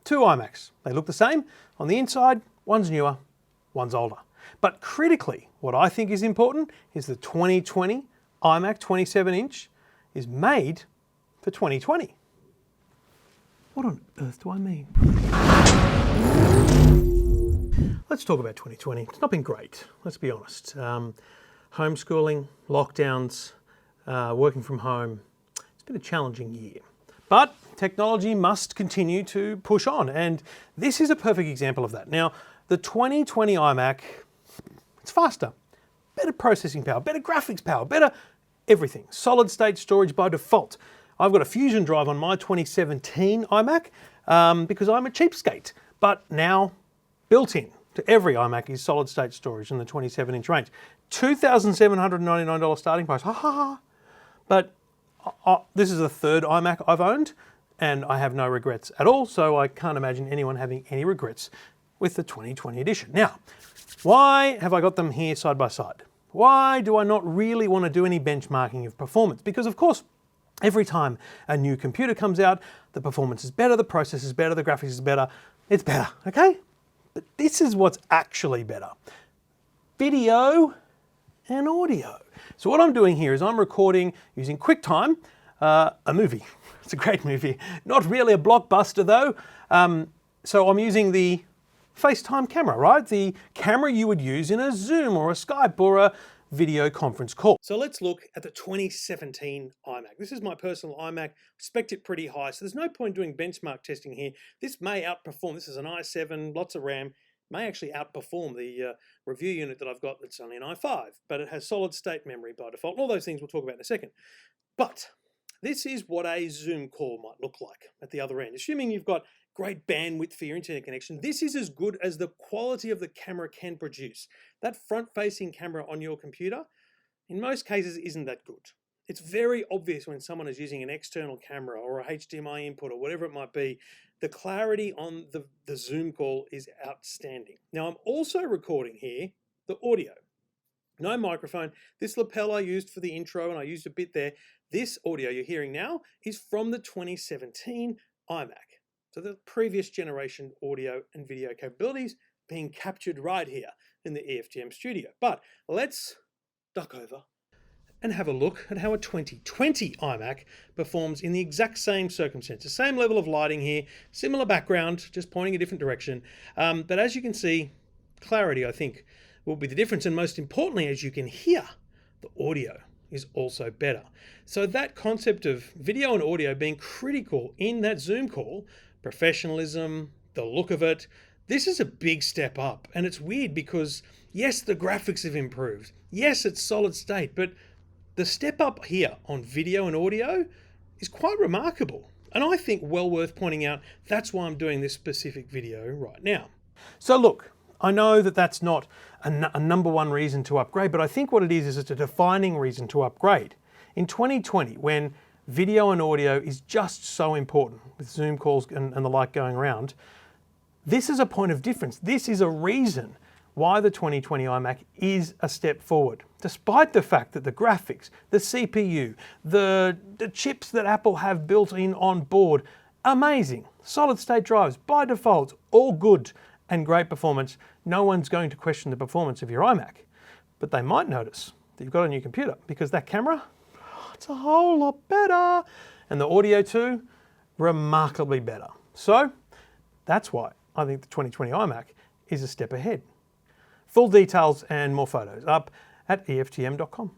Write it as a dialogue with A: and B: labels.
A: two iMacs. They look the same. On the inside, one's newer, one's older. But critically, what I think is important is the 2020 iMac 27-inch is made for 2020. What on earth do I mean? Let's talk about 2020. It's not been great, let's be honest. Homeschooling, lockdowns, working from home. It's been a challenging year. But technology must continue to push on, and this is a perfect example of that. Now, the 2020 iMac, it's faster, better processing power, better graphics power, better everything. Solid state storage by default. I've got a Fusion drive on my 2017 iMac because I'm a cheapskate, but now built in to every iMac is solid state storage in the 27-inch range. $2,799 starting price, ha ha ha. But this is the third iMac I've owned and I have no regrets at all, so I can't imagine anyone having any regrets with the 2020 edition. Now, why have I got them here side by side? Why do I not really want to do any benchmarking of performance? Because of course, every time a new computer comes out, the performance is better, the processor is better, the graphics is better, it's better, okay? But this is what's actually better. Video and audio. So what I'm doing here is I'm recording using QuickTime, a movie. It's a great movie. Not really a blockbuster though. So I'm using the FaceTime camera, right? The camera you would use in a Zoom or a Skype or a video conference call. So let's look at the 2017 iMac. This is my personal iMac, spec'd it pretty high, so there's no point doing benchmark testing here. This may outperform, this is an i7, lots of RAM, may actually outperform the review unit that I've got that's only an i5, but it has solid state memory by default. All those things we'll talk about in a second. But this is what a Zoom call might look like at the other end. Assuming you've got great bandwidth for your internet connection, this is as good as the quality of the camera can produce. That front-facing camera on your computer, in most cases, isn't that good. It's very obvious when someone is using an external camera or a HDMI input or whatever it might be, the clarity on the Zoom call is outstanding. Now, I'm also recording here the audio. No microphone. This lapel I used for the intro, and I used a bit there. This audio you're hearing now is from the 2017 iMac. So the previous generation audio and video capabilities being captured right here in the EFTM studio. But let's duck over and have a look at how a 2020 iMac performs in the exact same circumstances. Same level of lighting here, similar background, just pointing a different direction. But as you can see, clarity, I think, will be the difference. And most importantly, as you can hear, the audio is also better. So that concept of video and audio being critical in that Zoom call, professionalism, the look of it, this is a big step up. And it's weird because yes, the graphics have improved. Yes, it's solid state, but the step up here on video and audio is quite remarkable. And I think well worth pointing out, that's why I'm doing this specific video right now. So look, I know that that's not a number one reason to upgrade, but I think what it is it's a defining reason to upgrade. In 2020, when video and audio is just so important with Zoom calls and the like going around, this is a point of difference. This is a reason why the 2020 iMac is a step forward, despite the fact that the graphics, the CPU, the chips that Apple have built in on board, amazing. Solid state drives by default, all good and great performance. No one's going to question the performance of your iMac, but they might notice that you've got a new computer because that camera, it's a whole lot better. And the audio too, remarkably better. So that's why I think the 2020 iMac is a step ahead. Full details and more photos up at EFTM.com.